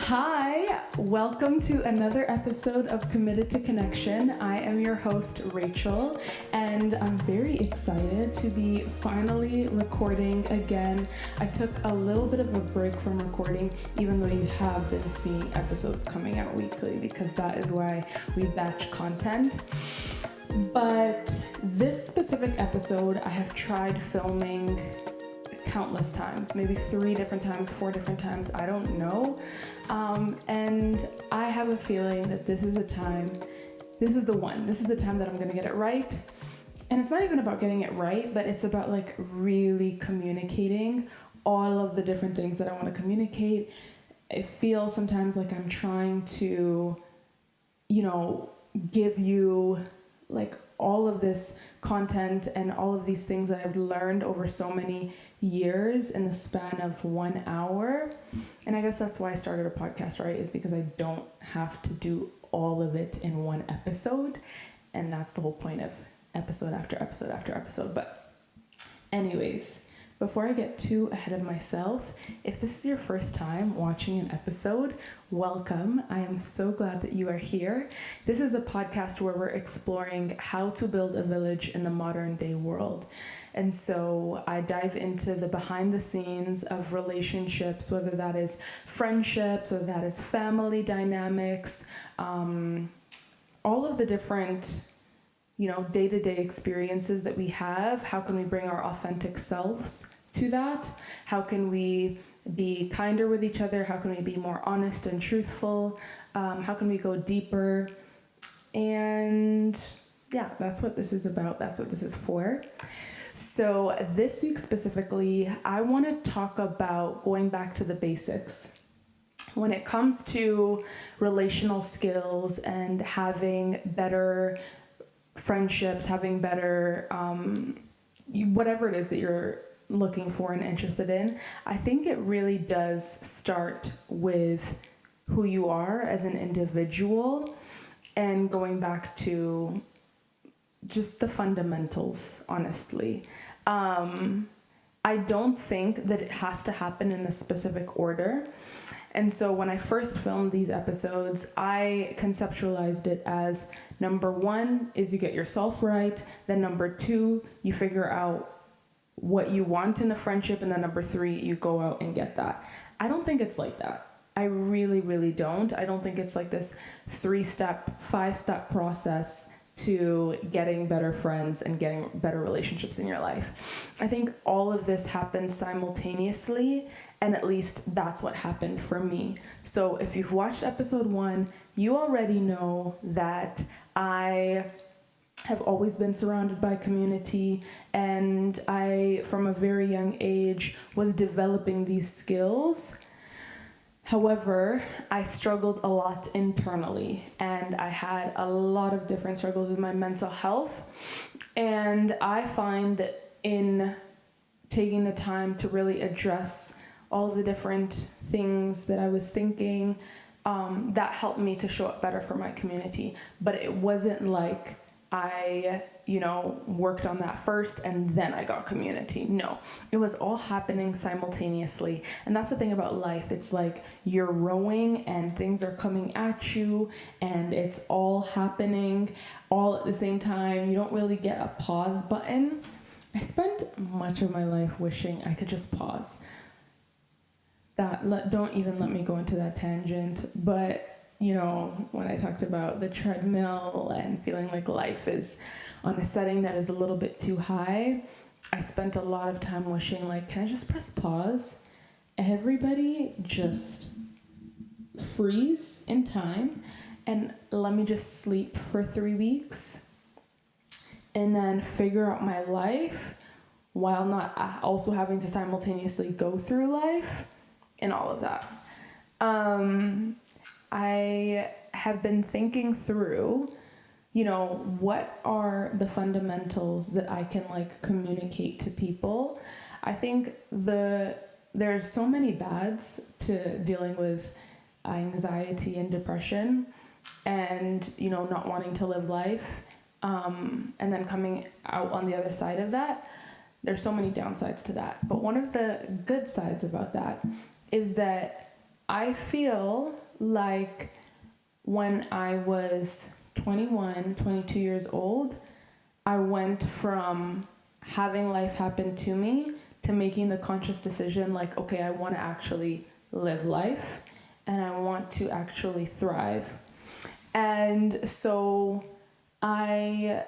Hi, welcome to another episode of Committed to Connection. I am your host, Rachel, and I'm very excited to be finally recording again. I took a little bit of a break from recording, even though you have been seeing episodes coming out weekly, because that is why we batch content. But this specific episode, I have tried filming countless times, maybe 3 different times, 4 different times, I don't know. And I have a feeling that this is the time that I'm gonna get it right. And it's not even about getting it right, but it's about like really communicating all of the different things that I want to communicate. It feels sometimes like I'm trying to, give you like all of this content and all of these things that I've learned over so many years in the span of 1 hour. And I guess that's why I started a podcast, right? Is because I don't have to do all of it in one episode. And that's the whole point of episode after episode after episode. But anyways, before I get too ahead of myself, if this is your first time watching an episode, welcome. I am so glad that you are here. This is a podcast where we're exploring how to build a village in the modern day world. And so I dive into the behind the scenes of relationships, whether that is friendships, or that is family dynamics, all of the different day-to-day experiences that we have. How can we bring our authentic selves to that? How can we be kinder with each other? How can we be more honest and truthful? How can we go deeper? And yeah, that's what this is about. That's what this is for. So this week specifically, I want to talk about going back to the basics. When it comes to relational skills and having better friendships, having better, whatever it is that you're looking for and interested in, I think it really does start with who you are as an individual and going back to just the fundamentals, honestly. I don't think that it has to happen in a specific order. And so when I first filmed these episodes, I conceptualized it as number 1 is you get yourself right. Then number 2, you figure out what you want in a friendship. And then number 3, you go out and get that. I don't think it's like that. I really, really don't. I don't think it's like this 3-step, 5-step process to getting better friends and getting better relationships in your life. I think all of this happens simultaneously, and at least that's what happened for me. So if you've watched episode 1, you already know that I have always been surrounded by community, and I, from a very young age, was developing these skills. However, I struggled a lot internally, and I had a lot of different struggles with my mental health. And I find that in taking the time to really address all of the different things that I was thinking, that helped me to show up better for my community. But it wasn't like I, worked on that first and then I got community. No, it was all happening simultaneously. And that's the thing about life. It's like you're rowing and things are coming at you and it's all happening all at the same time. You don't really get a pause button. I spent much of my life wishing I could just pause. Don't even let me go into that tangent. But when I talked about the treadmill and feeling like life is on a setting that is a little bit too high, I spent a lot of time wishing, like, can I just press pause? Everybody just freeze in time and let me just sleep for 3 weeks and then figure out my life while not also having to simultaneously go through life and all of that. I have been thinking through, what are the fundamentals that I can communicate to people. I think there's so many bads to dealing with anxiety and depression and, not wanting to live life. And then coming out on the other side of that, there's so many downsides to that. But one of the good sides about that is that I feel like when I was 21, 22 years old, I went from having life happen to me to making the conscious decision like, okay, I want to actually live life and I want to actually thrive. And so I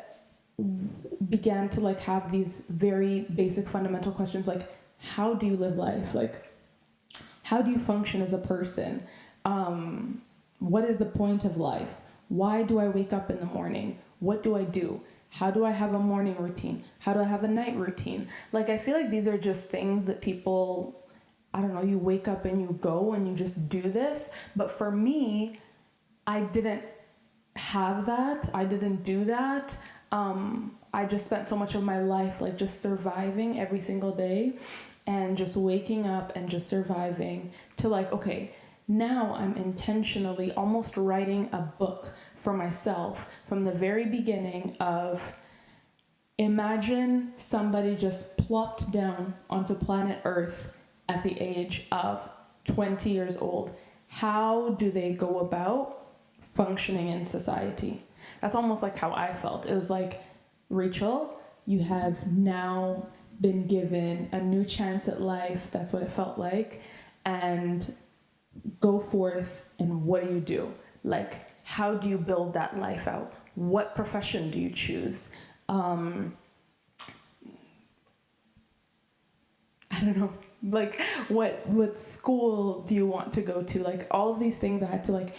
began to like have these very basic fundamental questions like, how do you live life? Like, how do you function as a person? What is the point of life? Why do I wake up in the morning? What do I do? How do I have a morning routine? How do I have a night routine? Like, I feel like these are just things that people, I don't know, you wake up and you go and you just do this. But for me, I didn't have that. I didn't do that. I just spent so much of my life like just surviving every single day and just waking up and just surviving to like, okay, now I'm intentionally almost writing a book for myself from the very beginning of imagine somebody just plopped down onto planet Earth at the age of 20 years old. How do they go about functioning in society? That's almost like how I felt. It was like, Rachel, you have now been given a new chance at life. That's what it felt like. And go forth, and what do you do? Like, how do you build that life out? What profession do you choose? I don't know, like what school do you want to go to? Like all of these things I had to like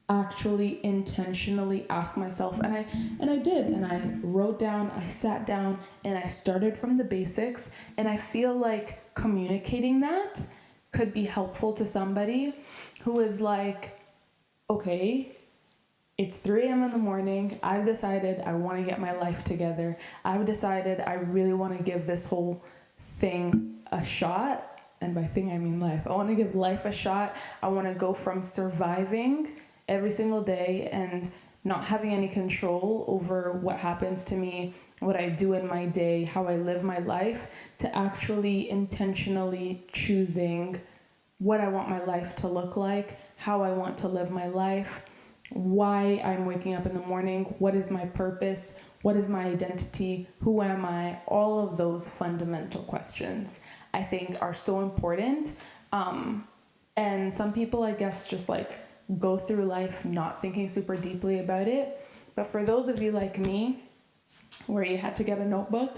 actually intentionally ask myself, and I did, and I wrote down, I sat down, and I started from the basics. And I feel like communicating that could be helpful to somebody who is like, okay, it's 3 a.m. in the morning. I've decided I want to get my life together. I've decided I really want to give this whole thing a shot. And by thing, I mean life. I want to give life a shot. I want to go from surviving every single day and not having any control over what happens to me, what I do in my day, how I live my life, to actually intentionally choosing what I want my life to look like, how I want to live my life, why I'm waking up in the morning, what is my purpose, what is my identity, who am I? All of those fundamental questions I think are so important. And some people, I guess, just like go through life not thinking super deeply about it. But for those of you like me, where you had to get a notebook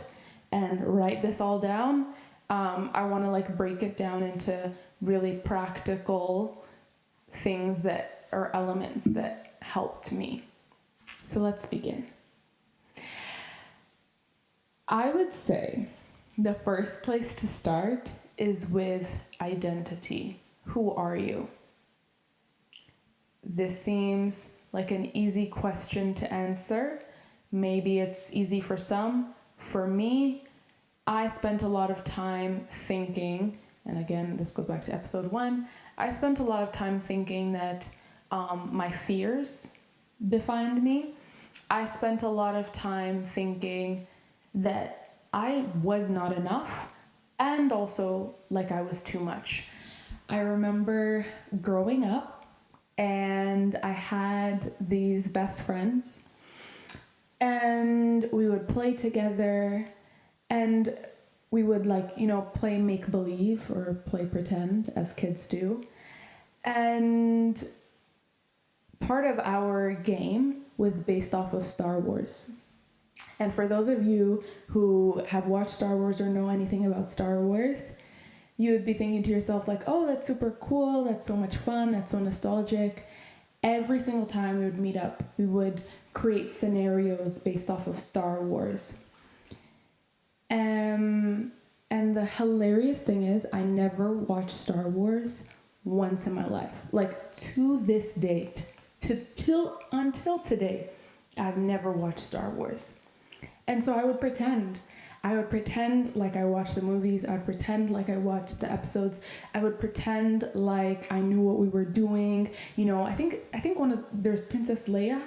and write this all down, I want to like break it down into really practical things that are elements that helped me. So let's begin. I would say the first place to start is with identity. Who are you? This seems like an easy question to answer. Maybe it's easy for some. For me, I spent a lot of time thinking, and again, this goes back to episode 1, I spent a lot of time thinking that my fears defined me. I spent a lot of time thinking that I was not enough and also like I was too much. I remember growing up and I had these best friends and we would play together and we would like, play make-believe or play pretend as kids do. And part of our game was based off of Star Wars. And for those of you who have watched Star Wars or know anything about Star Wars, you would be thinking to yourself like, oh, that's super cool. That's so much fun. That's so nostalgic. Every single time we would meet up, we would create scenarios based off of Star Wars. And the hilarious thing is I never watched Star Wars once in my life. Like to this date, until today, I've never watched Star Wars. And so I would pretend like I watched the movies. I would pretend like I watched the episodes. I would pretend like I knew what we were doing. I think there's Princess Leia.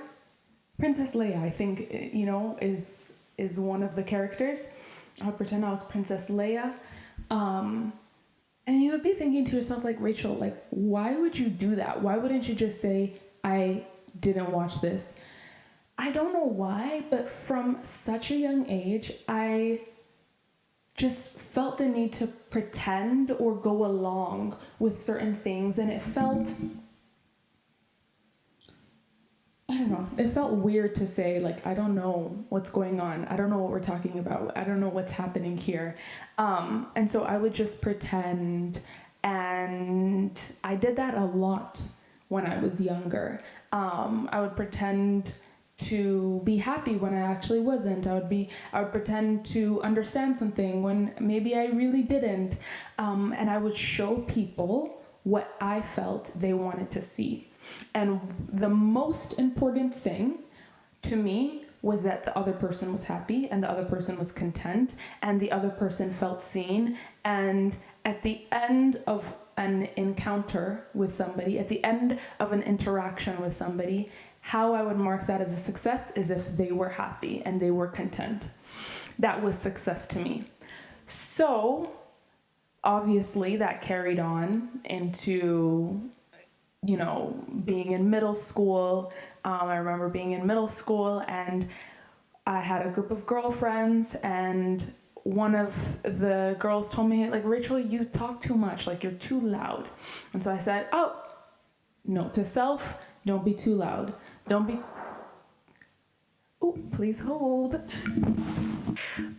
Princess Leia, I think, is one of the characters. I would pretend I was Princess Leia. And you would be thinking to yourself, like, Rachel, like, why would you do that? Why wouldn't you just say, I didn't watch this? I don't know why, but from such a young age, I just felt the need to pretend or go along with certain things. And it felt, I don't know, it felt weird to say, like, I don't know what's going on. I don't know what we're talking about. I don't know what's happening here. And so I would just pretend. And I did that a lot when I was younger. I would pretend to be happy when I actually wasn't. I would pretend to understand something when maybe I really didn't. And I would show people what I felt they wanted to see. And the most important thing to me was that the other person was happy and the other person was content and the other person felt seen. And at the end of an encounter with somebody, at the end of an interaction with somebody, how I would mark that as a success is if they were happy and they were content. That was success to me. So obviously that carried on into, being in middle school. I remember being in middle school and I had a group of girlfriends, and one of the girls told me, like, Rachel, you talk too much, like, you're too loud. And so I said, oh, note to self, don't be too loud. Don't be, oh, please hold.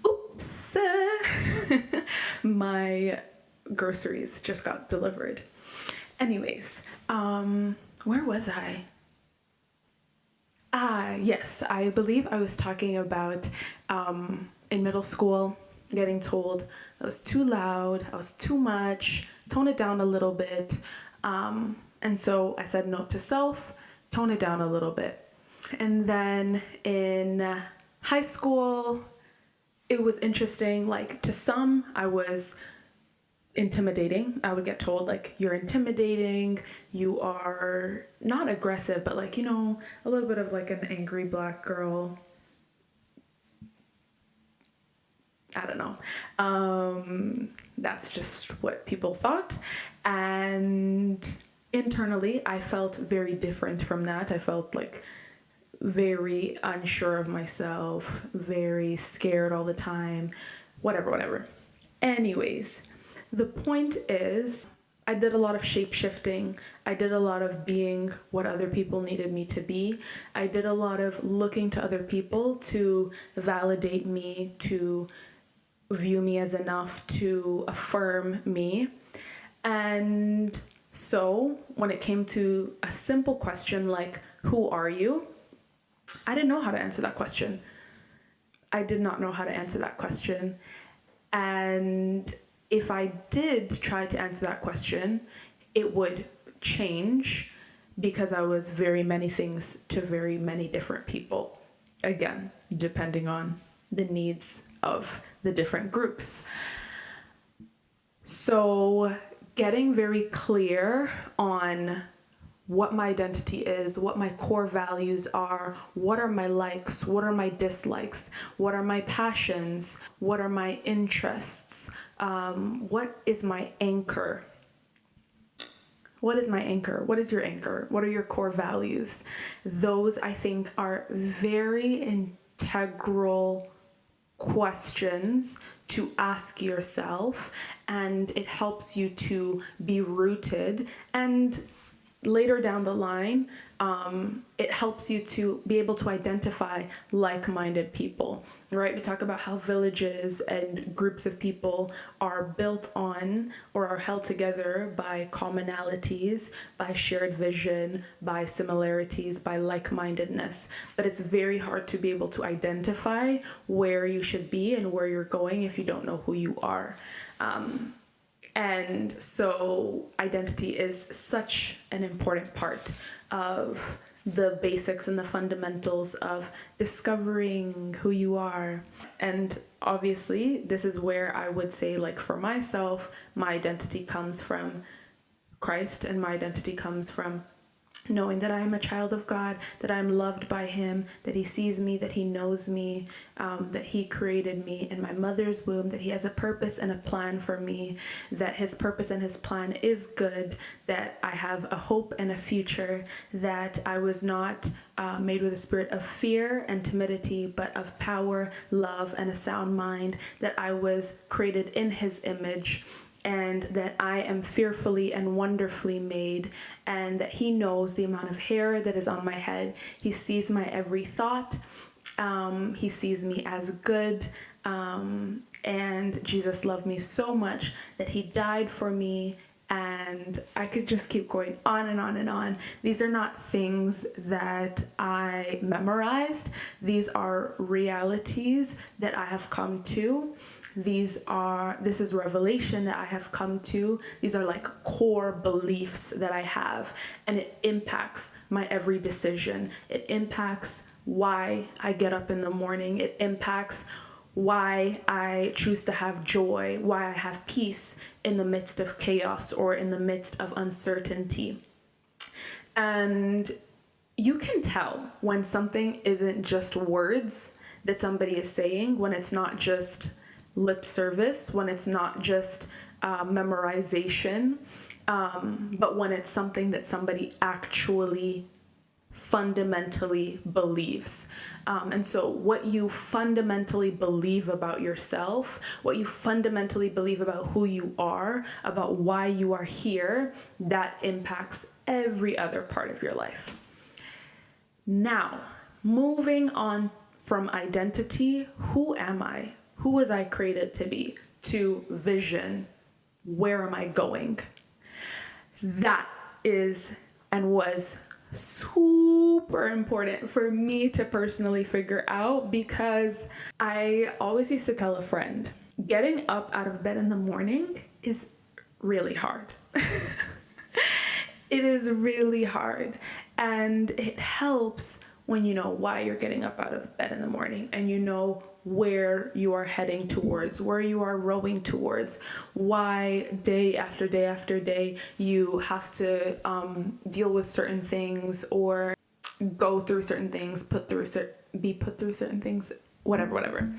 Oops. My groceries just got delivered. Anyways, where was I? Yes, I believe I was talking about in middle school getting told I was too loud, I was too much, tone it down a little bit. And so I said note to self, tone it down a little bit. And then in high school, it was interesting. Like, to some, I was intimidating. I would get told, like, you're intimidating, you are not aggressive, but, like, a little bit of like an angry black girl. I don't know. That's just what people thought. And internally, I felt very different from that. I felt like very unsure of myself, very scared all the time, whatever. Anyways, the point is, I did a lot of shape-shifting. I did a lot of being what other people needed me to be. I did a lot of looking to other people to validate me, to view me as enough, to affirm me. And so when it came to a simple question like, who are you? I didn't know how to answer that question. I did not know how to answer that question. And if I did try to answer that question, it would change because I was very many things to very many different people. Again, depending on the needs of the different groups. So getting very clear on what my identity is, what my core values are, what are my likes, what are my dislikes, what are my passions, what are my interests, what is my anchor? What is my anchor? What is your anchor? What are your core values? Those, I think, are very integral questions to ask yourself, and it helps you to be rooted, and later down the line, it helps you to be able to identify like-minded people, right? We talk about how villages and groups of people are built on or are held together by commonalities, by shared vision, by similarities, by like-mindedness. But it's very hard to be able to identify where you should be and where you're going if you don't know who you are. And so identity is such an important part of the basics and the fundamentals of discovering who you are. And obviously, this is where I would say, like, for myself, my identity comes from Christ, and my identity comes from knowing that I am a child of God, that I'm loved by him, that he sees me, that he knows me, that he created me in my mother's womb, that he has a purpose and a plan for me, that his purpose and his plan is good, that I have a hope and a future, that I was not made with a spirit of fear and timidity, but of power, love, and a sound mind, that I was created in his image, and that I am fearfully and wonderfully made, and that he knows the amount of hair that is on my head. He sees my every thought. He sees me as good. And Jesus loved me so much that he died for me. And I could just keep going on and on and on. These are not things that I memorized. These are realities that I have come to. This is revelation that I have come to. These are like core beliefs that I have, and it impacts my every decision. It impacts why I get up in the morning. It impacts why I choose to have joy, why I have peace in the midst of chaos or in the midst of uncertainty. And you can tell when something isn't just words that somebody is saying, when it's not just lip service, when it's not just memorization, but when it's something that somebody actually fundamentally believes. And so what you fundamentally believe about yourself, what you fundamentally believe about who you are, about why you are here, that impacts every other part of your life. Now, moving on from identity, who am I? Who was I created to be? To vision, where am I going? That is and was super important for me to personally figure out, because I always used to tell a friend, getting up out of bed in the morning is really hard. It is really hard, and it helps when you know why you're getting up out of bed in the morning, and you know where you are heading towards, where you are rowing towards, why day after day after day you have to deal with certain things or go through certain things, be put through certain things, whatever.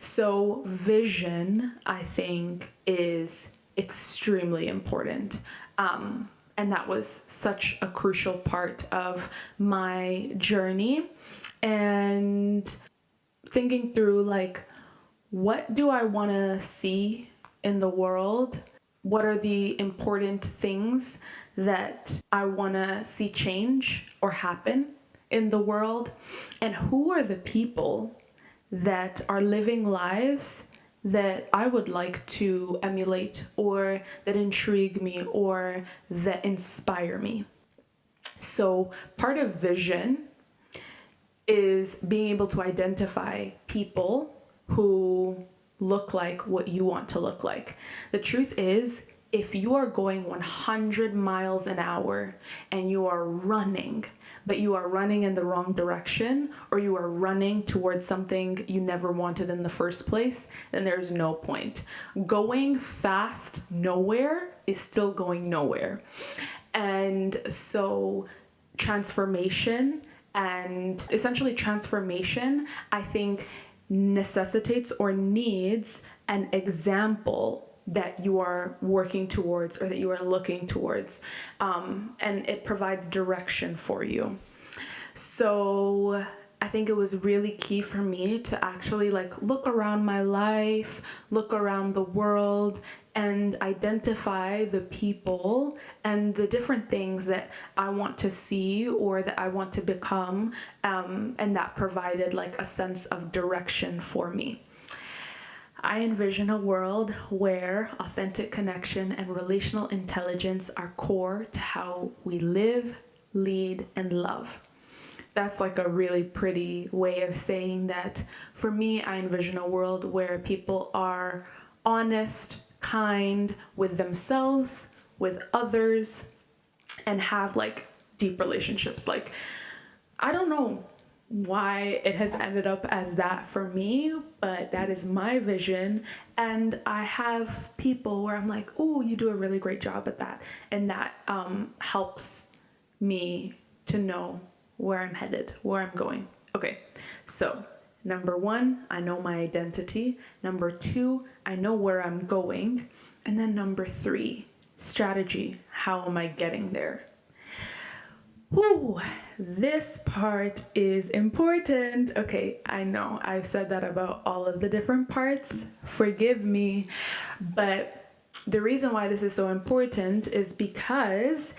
So vision, I think, is extremely important. And that was such a crucial part of my journey. And thinking through, like, what do I want to see in the world? What are the important things that I want to see change or happen in the world? And who are the people that are living lives that I would like to emulate, or that intrigue me, or that inspire me? So part of vision is being able to identify people who look like what you want to look like. The truth is, if you are going 100 miles an hour and you are running, but you are running in the wrong direction, or you are running towards something you never wanted in the first place, then there's no point. Going fast nowhere is still going nowhere. And so transformation, I think, necessitates or needs an example that you are working towards or that you are looking towards. And it provides direction for you. So I think it was really key for me to actually look around my life, look around the world, and identify the people and the different things that I want to see or that I want to become. And that provided a sense of direction for me. I envision a world where authentic connection and relational intelligence are core to how we live, lead, and love. That's a really pretty way of saying that. For me, I envision a world where people are honest, kind with themselves, with others, and have deep relationships. I don't know why it has ended up as that for me, but that is my vision. And I have people where I'm like, oh, you do a really great job at that. And that helps me to know where I'm headed, where I'm going. Okay, so number 1, I know my identity. Number 2, I know where I'm going. And then number 3, strategy. How am I getting there? Whew, this part is important. Okay, I know I've said that about all of the different parts. Forgive me. But the reason why this is so important is because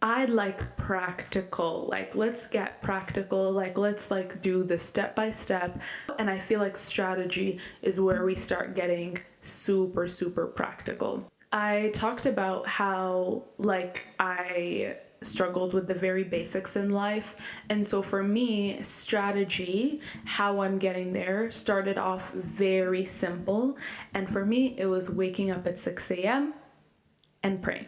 I like practical, like let's get practical, like let's like do this step by step. And I feel like strategy is where we start getting super, super practical. I talked about how like I struggled with the very basics in life. And so for me, strategy, how I'm getting there, started off very simple. And for me, it was waking up at 6 a.m. and praying.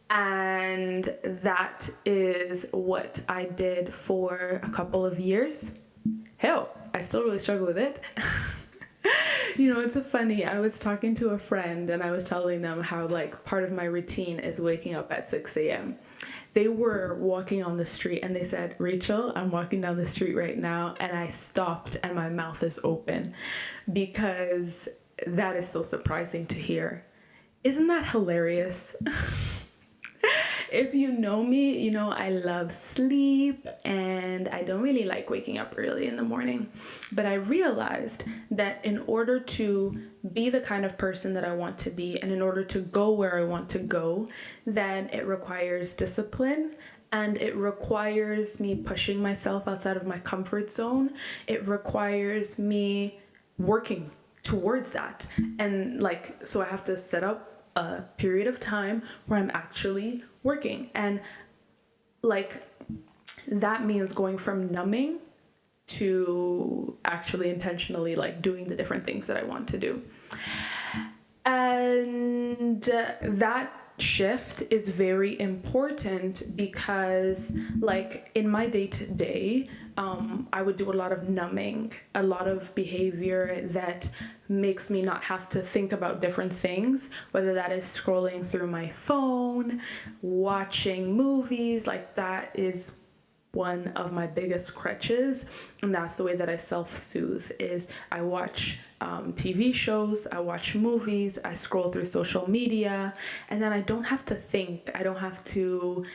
And that is what I did for a couple of years. Hell, I still really struggle with it. You know, it's funny. I was talking to a friend and I was telling them how like part of my routine is waking up at 6 a.m. They were walking on the street and they said, Rachel, I'm walking down the street right now. And I stopped and my mouth is open because that is so surprising to hear. Isn't that hilarious? If you know me, you know I love sleep and I don't really like waking up early in the morning. But I realized that in order to be the kind of person that I want to be and in order to go where I want to go, then it requires discipline and it requires me pushing myself outside of my comfort zone. It requires me working towards that. And like, so I have to set up a period of time where I'm actually working. And like that means going from numbing to actually intentionally like doing the different things that I want to do. And that shift is very important because like in my day-to-day I would do a lot of numbing, a lot of behavior that makes me not have to think about different things, whether that is scrolling through my phone, watching movies. Like that is one of my biggest crutches, and that's the way that I self-soothe. Is I watch TV shows, I watch movies, I scroll through social media, and then I don't have to think. I don't have to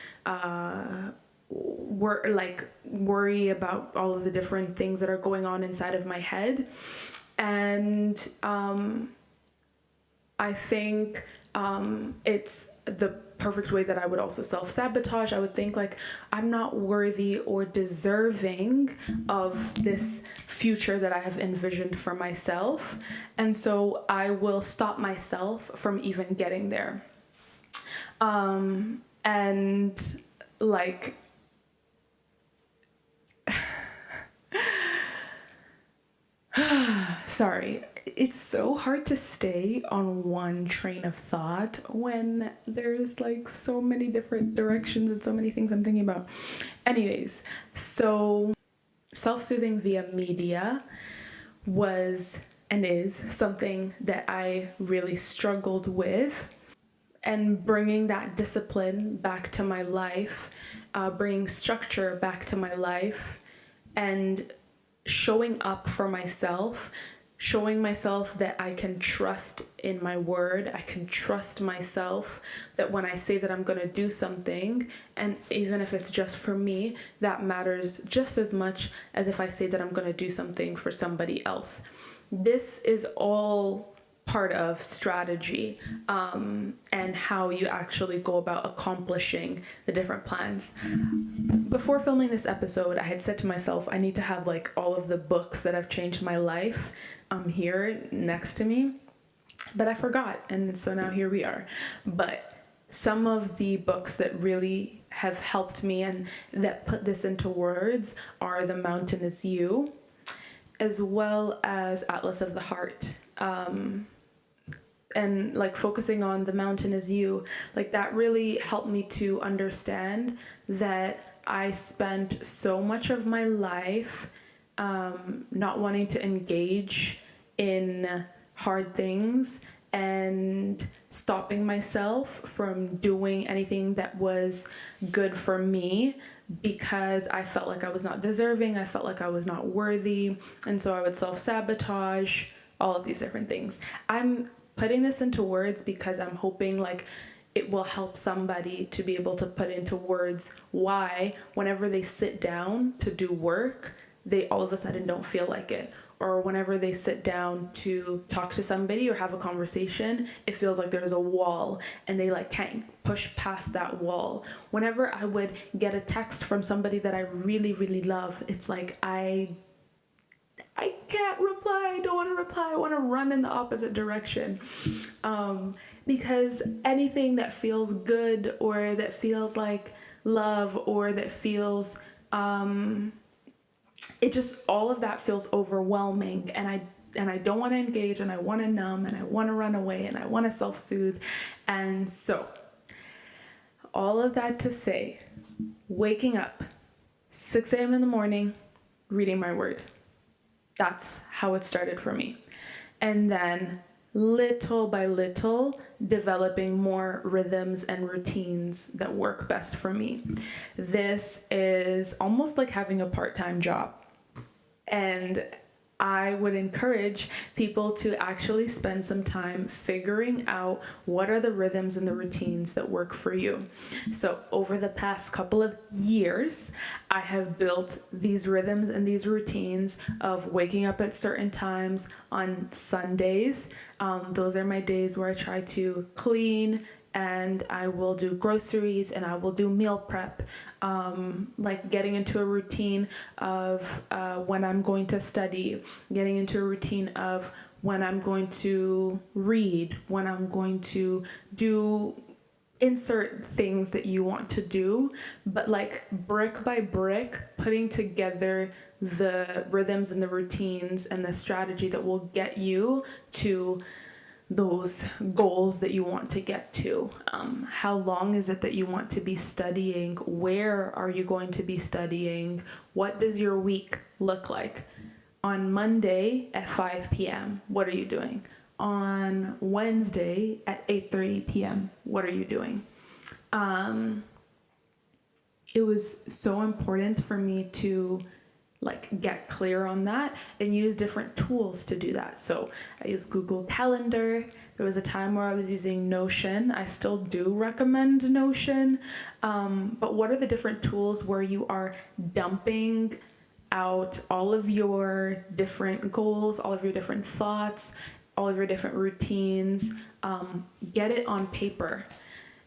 worry about all of the different things that are going on inside of my head. And I think it's the perfect way that I would also self-sabotage. I would think like I'm not worthy or deserving of this future that I have envisioned for myself. And so I will stop myself from even getting there. And like, sorry. It's so hard to stay on one train of thought when there's like so many different directions and so many things I'm thinking about. Anyways, so self-soothing via media was and is something that I really struggled with. And bringing that discipline back to my life, bringing structure back to my life, and showing up for myself, showing myself that I can trust in my word. I can trust myself that when I say that I'm going to do something, and even if it's just for me, that matters just as much as if I say that I'm going to do something for somebody else. This is all part of strategy, and how you actually go about accomplishing the different plans. Before filming this episode, I had said to myself, I need to have like all of the books that have changed my life here next to me, but I forgot, and so now here we are. But some of the books that really have helped me and that put this into words are The Mountain Is You, as well as Atlas of the Heart. And like focusing on The Mountain Is You, like that really helped me to understand that I spent so much of my life not wanting to engage in hard things and stopping myself from doing anything that was good for me because I felt like I was not deserving. I felt like I was not worthy. And so I would self-sabotage, all of these different things. I'm putting this into words because I'm hoping like it will help somebody to be able to put into words why whenever they sit down to do work, they all of a sudden don't feel like it. Or whenever they sit down to talk to somebody or have a conversation, it feels like there's a wall and they like can't push past that wall. Whenever I would get a text from somebody that I really, really love, it's like I can't reply. I don't want to reply. I want to run in the opposite direction. Because anything that feels good or that feels like love or that feels, it just, all of that feels overwhelming. And I don't want to engage, and I want to numb, and I want to run away, and I want to self-soothe. And so all of that to say, waking up 6 a.m. in the morning, reading my word. That's how it started for me. And then little by little, developing more rhythms and routines that work best for me. This is almost like having a part-time job. And I would encourage people to actually spend some time figuring out what are the rhythms and the routines that work for you. So over the past couple of years, I have built these rhythms and these routines of waking up at certain times on Sundays. Those are my days where I try to clean, and I will do groceries, and I will do meal prep, like getting into a routine of when I'm going to study, getting into a routine of when I'm going to read, when I'm going to do insert things that you want to do, but like brick by brick, putting together the rhythms and the routines and the strategy that will get you to those goals that you want to get to. How long is it that you want to be studying? Where are you going to be studying? What does your week look like? On Monday at 5 p.m., what are you doing? On Wednesday at 8:30 p.m., what are you doing? It was so important for me to like get clear on that and use different tools to do that. So I use Google Calendar. There was a time where I was using Notion. I still do recommend Notion. But what are the different tools where you are dumping out all of your different goals, all of your different thoughts, all of your different routines? Get it on paper.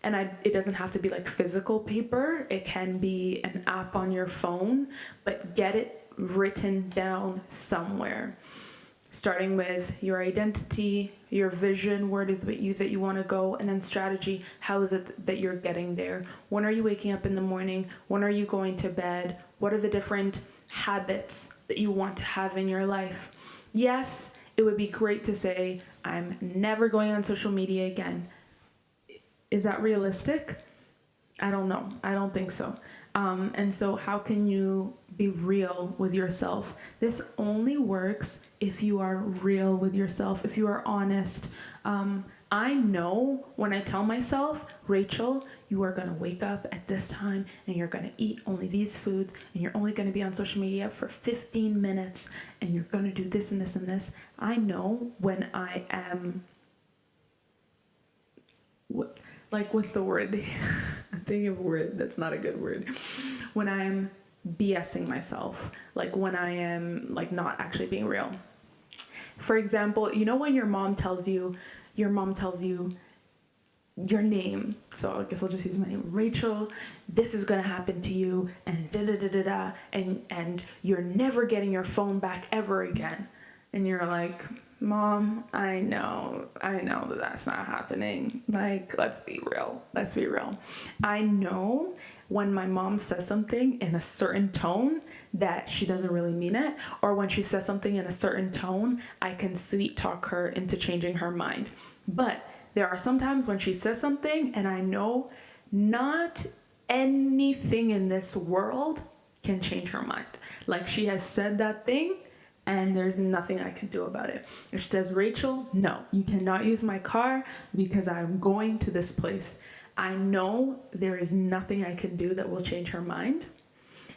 And it doesn't have to be like physical paper. It can be an app on your phone, but get it written down somewhere. Starting with your identity, your vision, where it is that you want to go, and then strategy. How is it that you're getting there? When are you waking up in the morning? When are you going to bed? What are the different habits that you want to have in your life? Yes, it would be great to say, I'm never going on social media again. Is that realistic? I don't know. I don't think so. And so how can you be real with yourself? This only works if you are real with yourself, if you are honest. I know when I tell myself, Rachel, you are going to wake up at this time and you're going to eat only these foods and you're only going to be on social media for 15 minutes and you're going to do this and this and this. I know when I am... what's the word? I'm thinking of a word that's not a good word. When I'm BSing myself, like when I am like not actually being real. For example, you know when your mom tells you your name. So I guess I'll just use my name. Rachel, this is gonna happen to you, and da da da da da, and you're never getting your phone back ever again. And you're like, Mom, I know that that's not happening. Like, let's be real. I know when my mom says something in a certain tone that she doesn't really mean it, or when she says something in a certain tone, I can sweet talk her into changing her mind. But there are some times when she says something and I know not anything in this world can change her mind. Like, she has said that thing, and there's nothing I can do about it. If she says, Rachel, no, you cannot use my car because I'm going to this place. I know there is nothing I can do that will change her mind.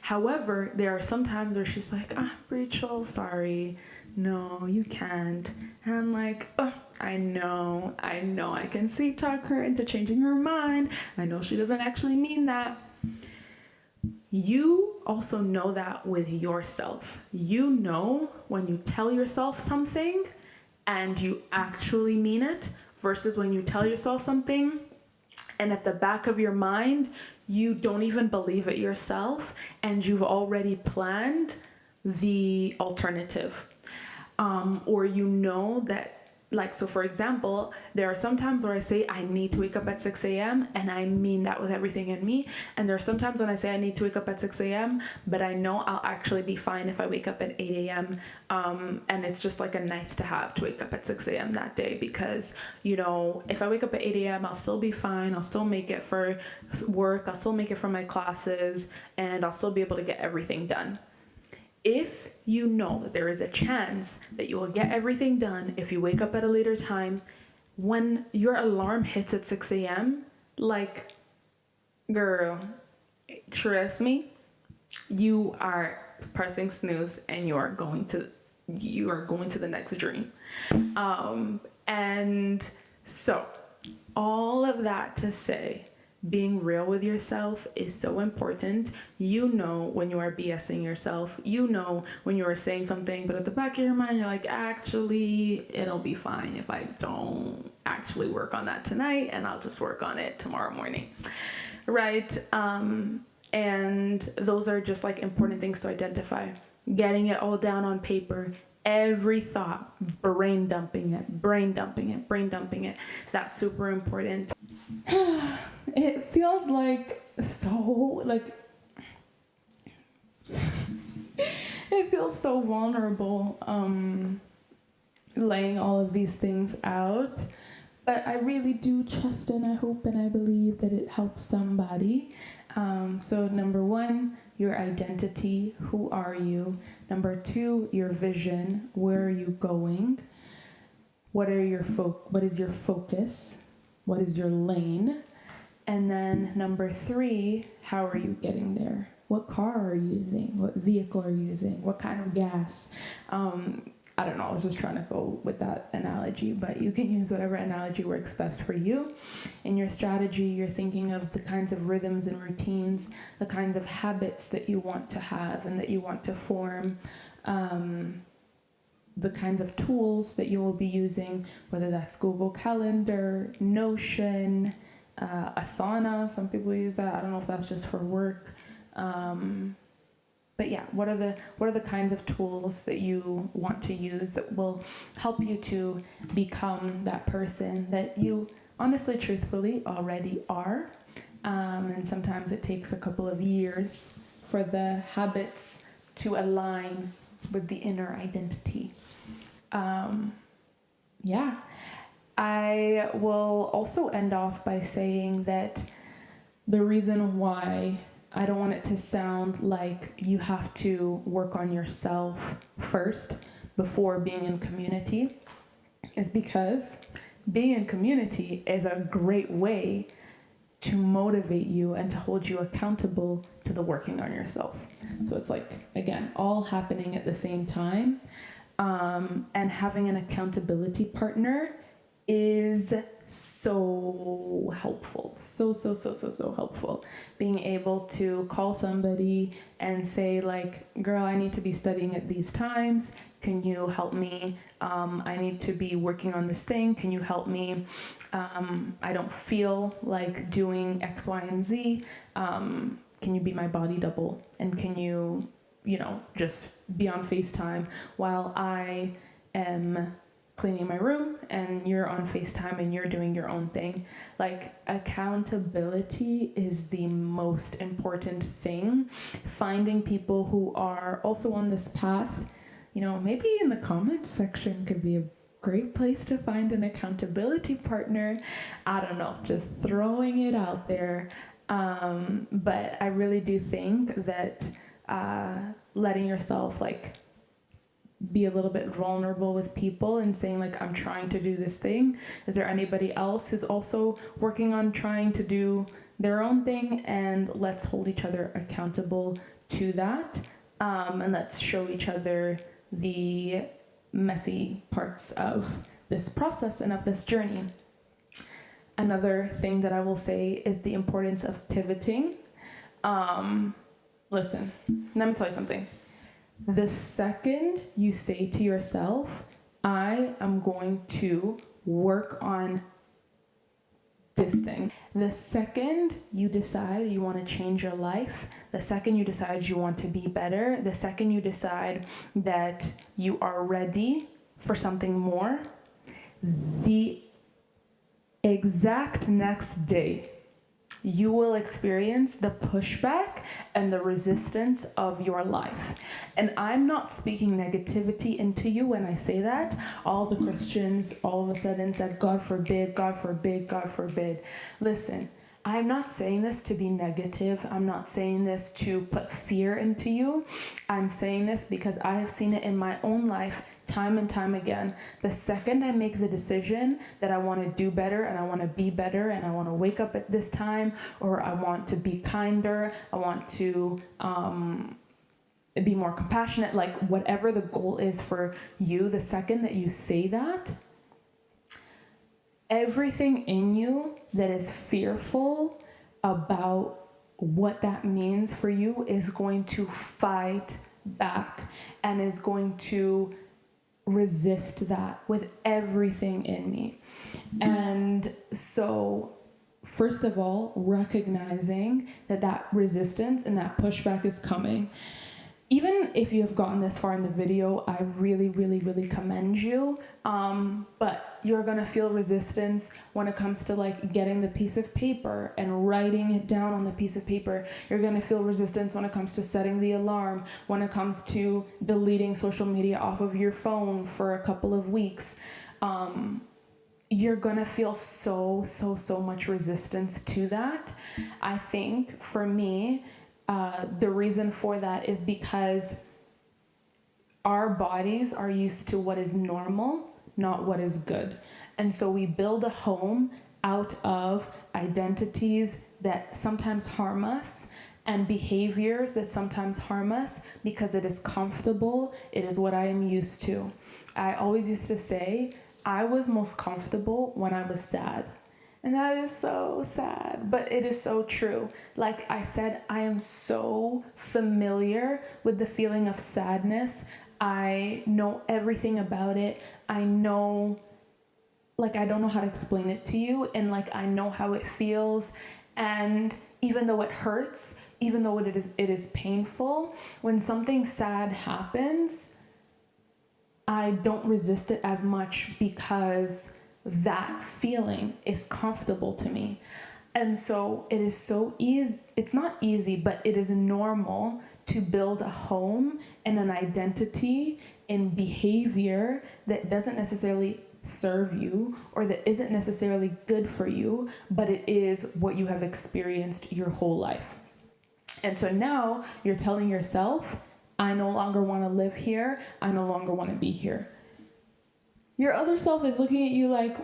However, there are some times where she's like, Rachel, sorry, no, you can't. And I'm like, oh, I know, I can sweet talk her into changing her mind. I know she doesn't actually mean that. You also know that with yourself. You know when you tell yourself something and you actually mean it versus when you tell yourself something and at the back of your mind, you don't even believe it yourself and you've already planned the alternative. Or you know that, like, so for example, there are some times where I say I need to wake up at 6 a.m. and I mean that with everything in me. And there are some times when I say I need to wake up at 6 a.m., but I know I'll actually be fine if I wake up at 8 a.m. And it's just like a nice to have to wake up at 6 a.m. that day because, you know, if I wake up at 8 a.m., I'll still be fine. I'll still make it for work. I'll still make it for my classes and I'll still be able to get everything done. If you know that there is a chance that you will get everything done if you wake up at a later time, when your alarm hits at 6 a.m., like, girl, trust me, you are pressing snooze and you are going to the next dream. And so all of that to say, being real with yourself is so important. You know when you are BSing yourself. You know when you are saying something, but at the back of your mind, you're like, actually, it'll be fine if I don't actually work on that tonight, and I'll just work on it tomorrow morning, right? And those are just like important things to identify. Getting it all down on paper. Every thought, brain dumping it. That's super important. It feels like it feels so vulnerable laying all of these things out, but I really do trust and I hope and I believe that it helps somebody. So number 1, your identity, who are you? Number 2, your vision, where are you going? What is your focus? What is your lane? And then number 3, how are you getting there? What car are you using? What vehicle are you using? What kind of gas? I don't know, I was just trying to go with that analogy, but you can use whatever analogy works best for you. In your strategy, you're thinking of the kinds of rhythms and routines, the kinds of habits that you want to have and that you want to form, the kinds of tools that you will be using, whether that's Google Calendar, Notion, Asana. Some people use that. I don't know if that's just for work. But yeah, what are the kinds of tools that you want to use that will help you to become that person that you honestly, truthfully already are? And sometimes it takes a couple of years for the habits to align with the inner identity. Yeah. I will also end off by saying that the reason why I don't want it to sound like you have to work on yourself first before being in community is because being in community is a great way to motivate you and to hold you accountable to the working on yourself. So it's like, again, all happening at the same time. And having an accountability partner is so helpful. So helpful. Being able to call somebody and say like, girl, I need to be studying at these times. Can you help me? I need to be working on this thing. Can you help me? I don't feel like doing X, Y, and Z. Can you be my body double? And can you just be on FaceTime while I am cleaning my room and you're on FaceTime and you're doing your own thing. Like, accountability is the most important thing. Finding people who are also on this path, maybe in the comments section could be a great place to find an accountability partner. I don't know, just throwing it out there. But I really do think that letting yourself be a little bit vulnerable with people and saying like, I'm trying to do this thing. Is there anybody else who's also working on trying to do their own thing? And let's hold each other accountable to that. And let's show each other the messy parts of this process and of this journey. Another thing that I will say is the importance of pivoting. Listen, let me tell you something. The second you say to yourself, I am going to work on this thing. The second you decide you want to change your life, the second you decide you want to be better, the second you decide that you are ready for something more, the exact next day, you will experience the pushback and the resistance of your life. And I'm not speaking negativity into you when I say that. All the Christians all of a sudden said, God forbid, God forbid, God forbid. Listen, I'm not saying this to be negative. I'm not saying this to put fear into you. I'm saying this because I have seen it in my own life time and time again. The second I make the decision that I want to do better and I want to be better and I want to wake up at this time, or I want to be kinder, I want to be more compassionate, like whatever the goal is for you, the second that you say that, everything in you that is fearful about what that means for you is going to fight back and is going to resist that with everything in me. And so, first of all, recognizing that resistance and that pushback is coming. Even if you have gotten this far in the video, I really, really, really commend you. But you're going to feel resistance when it comes to like getting the piece of paper and writing it down on the piece of paper. You're going to feel resistance when it comes to setting the alarm, when it comes to deleting social media off of your phone for a couple of weeks. You're going to feel so much resistance to that. I think for me, the reason for that is because our bodies are used to what is normal, not what is good. And so we build a home out of identities that sometimes harm us and behaviors that sometimes harm us because it is comfortable. It is what I am used to. I always used to say I was most comfortable when I was sad. And that is so sad, but it is so true. Like I said, I am so familiar with the feeling of sadness. I know everything about it. I know, like, I don't know how to explain it to you. And like, I know how it feels. And even though it hurts, even though it is painful, when something sad happens, I don't resist it as much because that feeling is comfortable to me. And so it is so easy. It's not easy, but it is normal to build a home and an identity in behavior that doesn't necessarily serve you or that isn't necessarily good for you, but it is what you have experienced your whole life. And so now you're telling yourself, I no longer want to live here. I no longer want to be here. Your other self is looking at you like,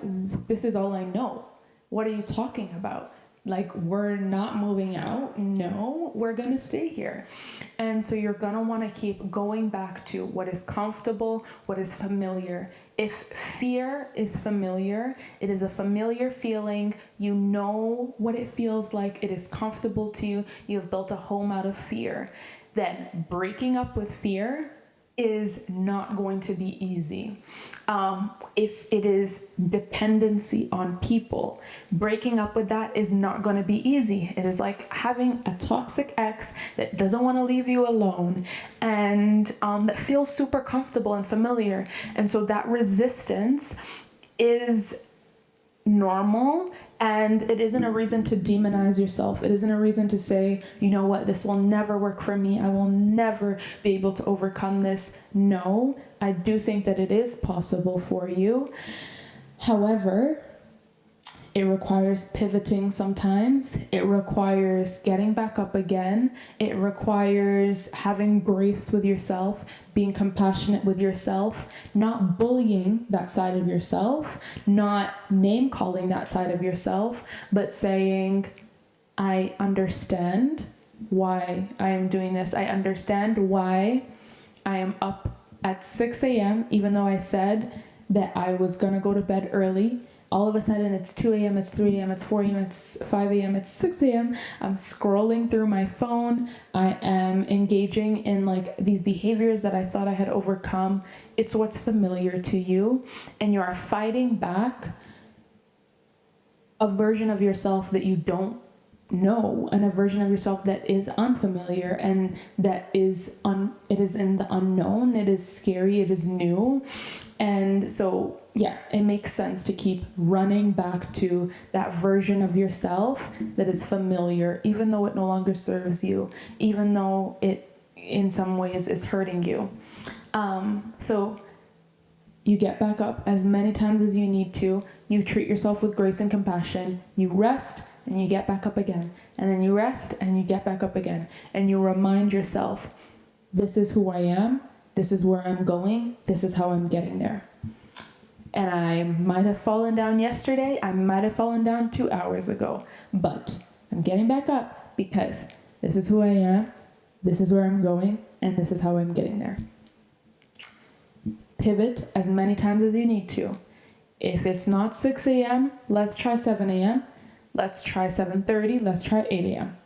this is all I know. What are you talking about? Like, we're not moving out. No, we're going to stay here. And so you're going to want to keep going back to what is comfortable, what is familiar. If fear is familiar, it is a familiar feeling. You know what it feels like. It is comfortable to you. You have built a home out of fear. Then breaking up with fear is not going to be easy. If it is dependency on people, breaking up with that is not going to be easy. It is like having a toxic ex that doesn't want to leave you alone and that feels super comfortable and familiar. And so that resistance is normal. And it isn't a reason to demonize yourself. It isn't a reason to say, you know what, this will never work for me. I will never be able to overcome this. No, I do think that it is possible for you. However, it requires pivoting sometimes. It requires getting back up again. It requires having grace with yourself, being compassionate with yourself, not bullying that side of yourself, not name calling that side of yourself, but saying, I understand why I am doing this. I understand why I am up at 6 a.m. even though I said that I was going to go to bed early. All of a sudden it's 2 a.m., it's 3 a.m., it's 4 a.m., it's 5 a.m., it's 6 a.m. I'm scrolling through my phone. I am engaging in like these behaviors that I thought I had overcome. It's what's familiar to you, and you are fighting back a version of yourself that you don't know, and a version of yourself that is unfamiliar, and that is it is in the unknown. It is scary, it is new. And so yeah, it makes sense to keep running back to that version of yourself that is familiar, even though it no longer serves you, even though it in some ways is hurting you. So you get back up as many times as you need to. You treat yourself with grace and compassion. You rest and you get back up again. And then you rest and you get back up again. And you remind yourself, this is who I am. This is where I'm going. This is how I'm getting there. And I might have fallen down yesterday. I might have fallen down 2 hours ago. But I'm getting back up because this is who I am. This is where I'm going. And this is how I'm getting there. Pivot as many times as you need to. If it's not 6 a.m., let's try 7 a.m. Let's try 7:30. Let's try 8 a.m.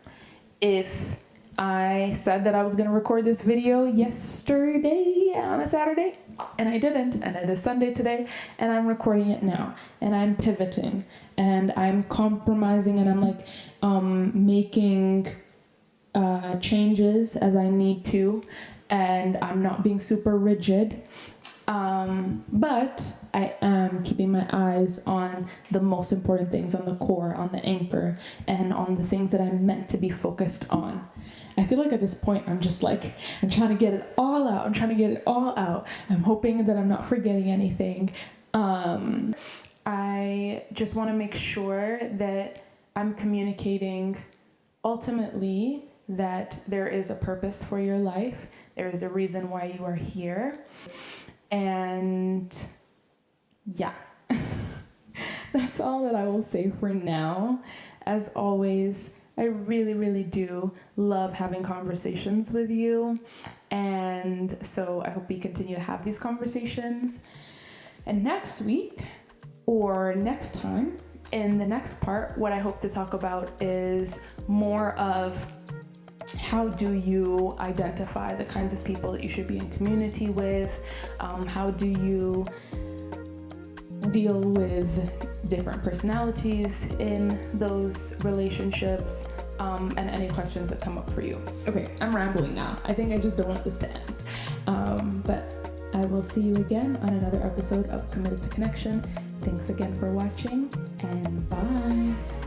If I said that I was going to record this video yesterday on a Saturday, and I didn't, and it is Sunday today, and I'm recording it now, and I'm pivoting, and I'm compromising, and I'm like making changes as I need to, and I'm not being super rigid. But I am keeping my eyes on the most important things, on the core, on the anchor, and on the things that I'm meant to be focused on. I feel like at this point, I'm just like, I'm trying to get it all out. I'm hoping that I'm not forgetting anything. I just want to make sure that I'm communicating ultimately that there is a purpose for your life. There is a reason why you are here. And yeah, that's all that I will say for now. As always, I really, really do love having conversations with you. And so I hope we continue to have these conversations. And next week, or next time, in the next part, what I hope to talk about is more of how do you identify the kinds of people that you should be in community with? How do you deal with different personalities in those relationships? And any questions that come up for you. Okay, I'm rambling now. I think I just don't want this to end. But I will see you again on another episode of Committed to Connection. Thanks again for watching, and bye.